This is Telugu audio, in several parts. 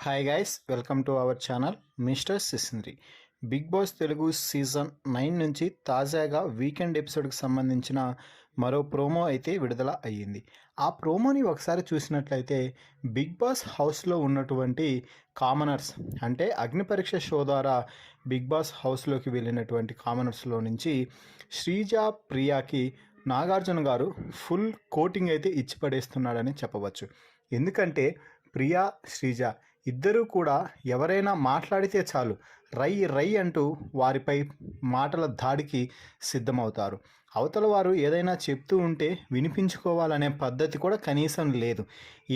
Hi guys, welcome to our channel mister Sisindri. Bigg Boss Telugu season 9 నుంచి తాజాగా వీకెండ్ ఎపిసోడ్కి సంబంధించిన మరో ప్రోమో అయితే విడుదల అయ్యింది. ఆ ప్రోమోని ఒకసారి చూసినట్లయితే బిగ్ బాస్ హౌస్లో ఉన్నటువంటి కామనర్స్, అంటే అగ్ని పరీక్ష షో ద్వారా బిగ్ బాస్ హౌస్లోకి వెళ్ళినటువంటి కామనర్స్లో నుంచి శ్రీజ, ప్రియాకి నాగార్జున గారు ఫుల్ కోటింగ్ అయితే ఇచ్చి పడేస్తున్నాడని చెప్పవచ్చు. ఎందుకంటే ప్రియా, శ్రీజ ఇద్దరూ కూడా ఎవరైనా మాట్లాడితే చాలు రై రై అంటూ వారిపై మాటల దాడికి సిద్ధమవుతారు. అవతల వారు ఏదైనా చెప్తూ ఉంటే వినిపించుకోవాలనే పద్ధతి కూడా కనీసం లేదు.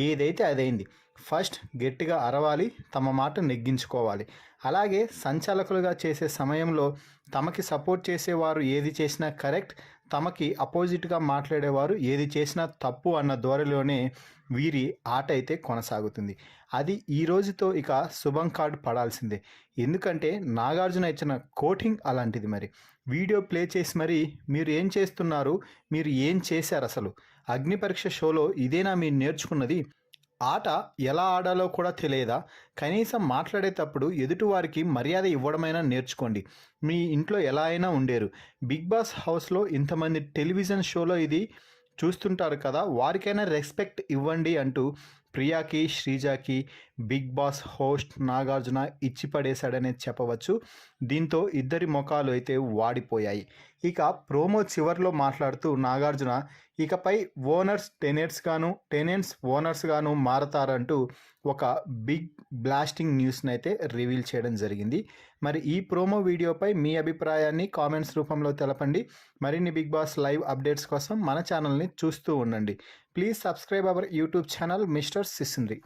ఏదైతే అదైంది, ఫస్ట్ గట్టిగా అరవాలి, తమ మాట నెగ్గించుకోవాలి. అలాగే సంచాలకులుగా చేసే సమయంలో తమకి సపోర్ట్ చేసేవారు ఏది చేసినా కరెక్ట్, తమకి అపోజిట్గా మాట్లాడేవారు ఏది చేసినా తప్పు అన్న ధోరణిలోనే వీరి ఆట అయితే కొనసాగుతుంది. అది ఈ రోజుతో ఇక శుభం కార్డు పడాల్సిందే. ఎందుకంటే నాగార్జున ఇచ్చిన కోటింగ్ అలాంటిది. మరి వీడియో ప్లే చేసి మరి మీరు ఏం చేస్తున్నారు, మీరు ఏం చేశారు, అసలు అగ్ని పరీక్ష షోలో ఇదేనా మీరు నేర్చుకున్నది? ఆట ఎలా ఆడాలో కూడా తెలియదా? కనీసం మాట్లాడేటప్పుడు ఎదుటివారికి మర్యాద ఇవ్వడమైనా నేర్చుకోండి. మీ ఇంట్లో ఎలా అయినా ఉండేరు. బిగ్ బాస్ హౌస్లో ఇంతమంది టెలివిజన్ షోలో ఇది చూస్తుంటారు కదా, వారికైనా రెస్పెక్ట్ ఇవ్వండి అంటూ ప్రియాకి, శ్రీజాకి బిగ్ బాస్ హోస్ట్ నాగార్జున ఇచ్చి పడేశాడనే చెప్పవచ్చు. దీంతో ఇద్దరి ముఖాలు అయితే వాడిపోయాయి. ఇక ప్రోమో చివర్లో మాట్లాడుతూ నాగార్జున ఇకపై ఓనర్స్ టెనెంట్స్ ఓనర్స్గాను మారతారంటూ ఒక బిగ్ బ్లాస్టింగ్ న్యూస్ని అయితే రివీల్ చేయడం జరిగింది. మరి ఈ ప్రోమో వీడియోపై మీ అభిప్రాయాన్ని కామెంట్స్ రూపంలో తెలపండి. మరిన్ని బిగ్ బాస్ లైవ్ అప్డేట్స్ కోసం మన ఛానల్ని చూస్తూ ఉండండి. Please subscribe our YouTube channel mister సిసింద్రి.